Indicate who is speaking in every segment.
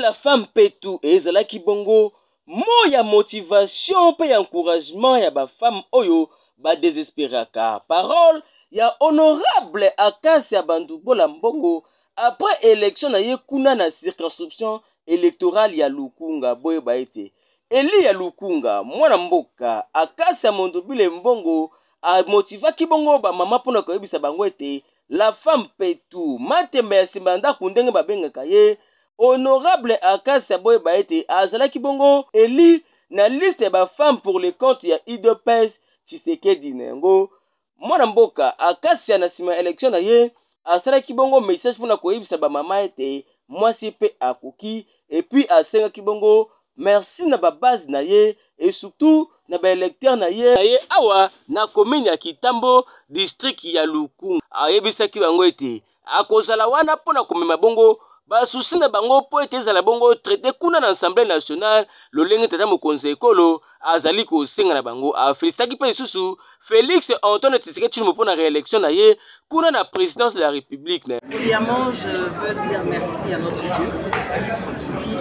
Speaker 1: la femme petu ezalaki bongo moya motivation pe ya encouragement ya ba femme oyo ba désespéraka. Parole ya honorable Akasia Bandubola Mbongo après élection na ye kuna na circonscription électorale ya Lukunga boye baete. Eli ya Lukunga mwana mboka Akasia Mondobile Mbongo a motivaki bongo ba mama pona koyebisa bango ete la femme petu matembe ya simanda kundenge babengaka ye honorable Akasia boye baete azalaki bongo eli na liste ya ba femme pour le compte ya IDPS Tshisekedi Nengo. Mwana mboka Akasia na sima election na ye asalaki bongo message pona koyebisa ba mama ete mwasi pe akoki et puis asengaki bongo merci na ba base na ye et surtout na ba électeur na ye awa na commune ya Kitambo district ya Lukunga. Ayebisaki bango ete akozala wana pona komema bongo ba souci na bango po ete ezala bongo traité kuna na Assemblée nationale lolenge tata mokonzi ekolo azali kosenga na bango. Afelisaki pe lisusu Félix Antoine Tshisekedi Tshilombo pona réélection na ye kuna na présidence de la République.
Speaker 2: Premièrement, je veux dire merci à notre Dieu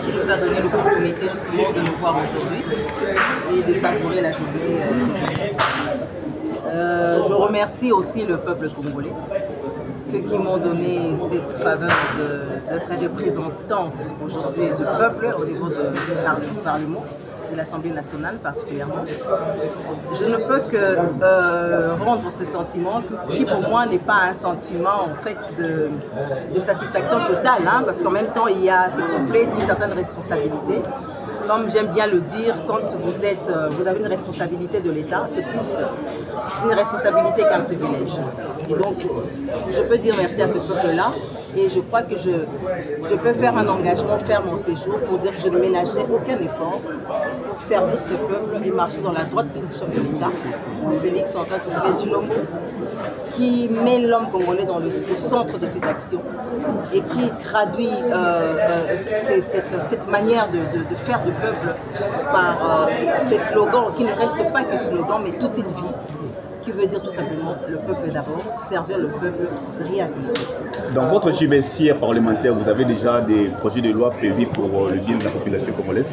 Speaker 2: qui nous a donné l'opportunité justement de nous voir aujourd'hui et de savourer la journée d'aujourd'hui. Je remercie aussi le peuple congolais, ceux qui m'ont donné cette faveur d'être représentante aujourd'hui du peuple au niveau du Parlement, de l'Assemblée nationale particulièrement. Je ne peux que rendre ce sentiment qui pour moi n'est pas un sentiment en fait de satisfaction totale, hein, parce qu'en même temps il y a ce complet d'une certaine responsabilité. Comme j'aime bien le dire, quand vous avez une responsabilité de l'État, c'est plus une responsabilité qu'un privilège. Et donc, je peux dire merci à ce peuple-là et je crois que je peux faire un engagement, faire mon séjour pour dire que je ne ménagerai aucun effort pour servir ce peuple et marcher dans la droite position de l'État. Félix Antoine Tshilombo, qui met l'homme congolais dans le centre de ses actions et qui traduit cette manière de faire du peuple par ces slogans qui ne restent pas que slogans mais toute une vie, qui veut dire tout simplement le peuple d'abord, servir le peuple, rien que.
Speaker 3: Dans votre gibecière parlementaire, vous avez déjà des projets de loi prévus pour le bien de la population congolaise?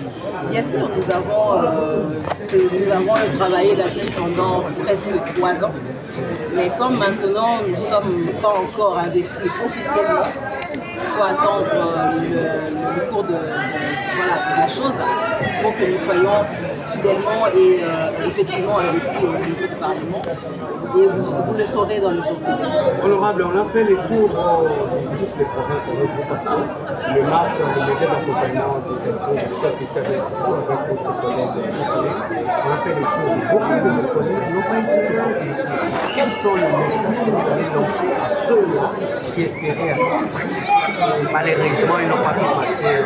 Speaker 2: Bien sûr, nous avons travaillé là-dessus pendant presque 3 ans. Mais comme maintenant nous ne sommes pas encore investis officiellement, il faut attendre le cours de la chose pour que nous soyons fidèlement et effectivement investis au niveau du Parlement. Et vous le saurez dans les jours qui viennent.
Speaker 4: Honorable, on a fait le tour de toutes les provinces de notre passé. Le marque, le méthode d'accompagnement des actions du chef d'État avec votre collègue. On a fait le tour de beaucoup de nos collègues n'ont pas essayé. Quels sont les messages que vous allez lancer à ceux-là qui espéraient à tout prix? Malheureusement, ils n'ont pas pu passer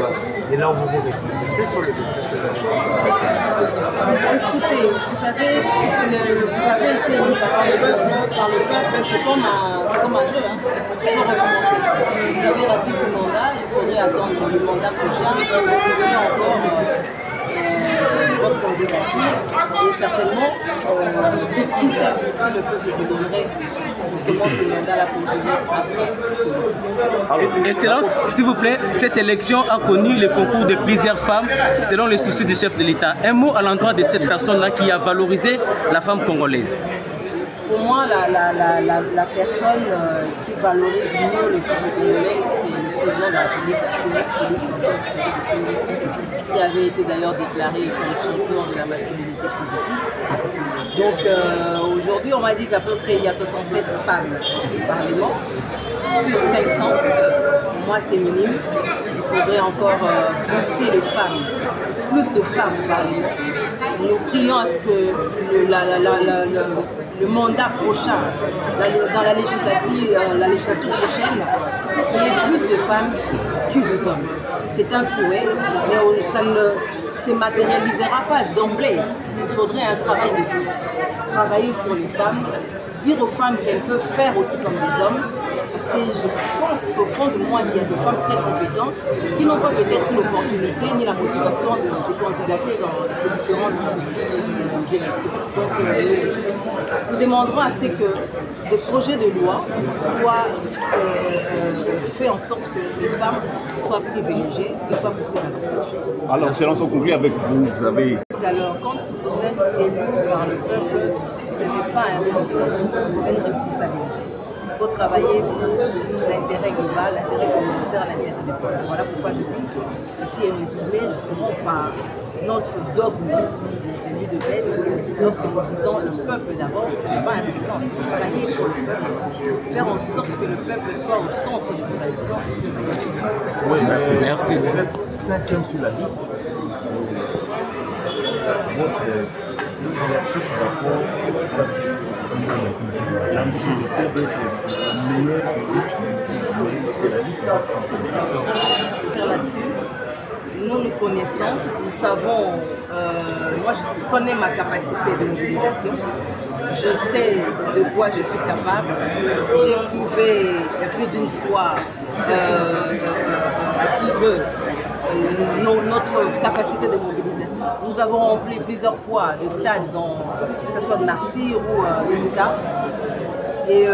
Speaker 4: de là où vous vous retrouvez. Quels sont les messages que vous allez lancer?
Speaker 2: Écoutez, vous savez, vous avez été élu par le peuple, c'est comme un jeu, hein. Il faut recommencer. Vous avez raté ce mandat, il faudrait attendre le mandat prochain, vous venez encore votre candidature, et certainement, qui sait si le peuple vous donnerait justement ce mandat-là pour gérer après.
Speaker 5: Excellence, s'il vous plaît, cette élection a connu le concours de plusieurs femmes selon les soucis du chef de l'État. Un mot à l'endroit de cette personne-là qui a valorisé la femme congolaise.
Speaker 2: Pour moi, la personne qui valorise mieux le peuple congolais, c'est le président de la République actuelle, Félix Antoine Tshisekedi, qui avait été d'ailleurs déclaré comme champion de la masculinité positive. Donc aujourd'hui, on m'a dit qu'à peu près il y a 67 femmes au Parlement sur 500. Pour moi, c'est minime. Il faudrait encore booster les femmes, plus de femmes au Parlement. Nous prions à ce que le mandat prochain, dans la législature prochaine, qu'il y ait plus de femmes que de hommes. C'est un souhait, mais ça ne se matérialisera pas d'emblée. Il faudrait un travail de fond. Travailler sur les femmes, dire aux femmes qu'elles peuvent faire aussi comme des hommes, parce que je pense au fond de moi qu'il y a des femmes très compétentes qui n'ont pas peut-être l'opportunité ni la motivation de candidater dans ces différentes élections. Donc nous demanderons à ce que des projets de loi soient faits en sorte que les femmes soient privilégiées et soient boostées davantage.
Speaker 3: Alors, c'est dans son conclu avec vous, vous avez...
Speaker 2: Alors, quand vous êtes élu par le peuple, ce n'est pas un rôle, c'est une responsabilité. Il faut travailler pour l'intérêt global, l'intérêt communautaire, l'intérêt des peuples. Voilà pourquoi je dis que ceci est résumé justement par notre dogme de l'IDPS lorsque nous disons le peuple d'abord, ce n'est pas insultant, c'est travailler pour le peuple, faire en sorte que le peuple soit au centre de nos actions.
Speaker 3: Oui, merci.
Speaker 5: Merci.
Speaker 6: Vous êtes 5e sur la liste. Votre réaction par rapport parce que l'ambition était d'être meilleur c'est la liste
Speaker 2: là-dessus. Nous nous connaissons, nous savons, moi je connais ma capacité de mobilisation, je sais de quoi je suis capable, j'ai prouvé plus d'une fois à qui veut notre capacité de mobilisation. Nous avons rempli plusieurs fois le stade, que ce soit de Martyr ou de Lucas. Et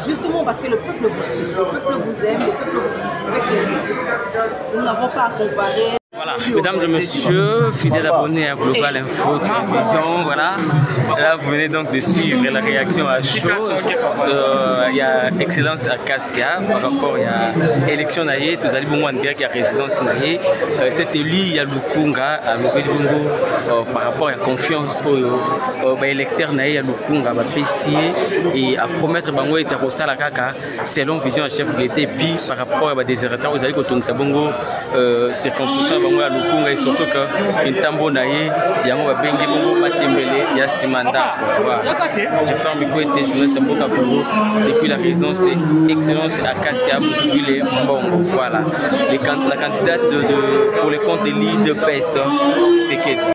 Speaker 2: justement parce que le peuple vous suit, le peuple vous aime, le peuple vous fait que nous n'avons pas à comparer.
Speaker 5: Voilà, mesdames et messieurs, fidèles abonnés à Global Info Télévision, voilà. Là, vous venez donc de suivre la réaction à chaud. Il y a Excellence Acacia par rapport à l'élection Naye, tous allez vous dire qu'il y a résidence Naye. C'est élu, il y a Lukunga, à Lubungo, par rapport à la confiance au électeur Naye à Lukunga, à PCA et à promettre Bango et Tarosa la Kaka selon vision à chef de l'État. Et puis par rapport à des résultats, vous allez que tout ça Bongo, circonscription. À Lukunga et surtout que Ntambo Naye, Yango va bengi bongo batembele ya simanda. Je ferme le côté, je laisse un peu pour vous. Depuis la résidence de Excellence Acacia depuis les Mbongo. Voilà. La candidate pour le compte de l'IDPS, c'est ce qu'elle dit.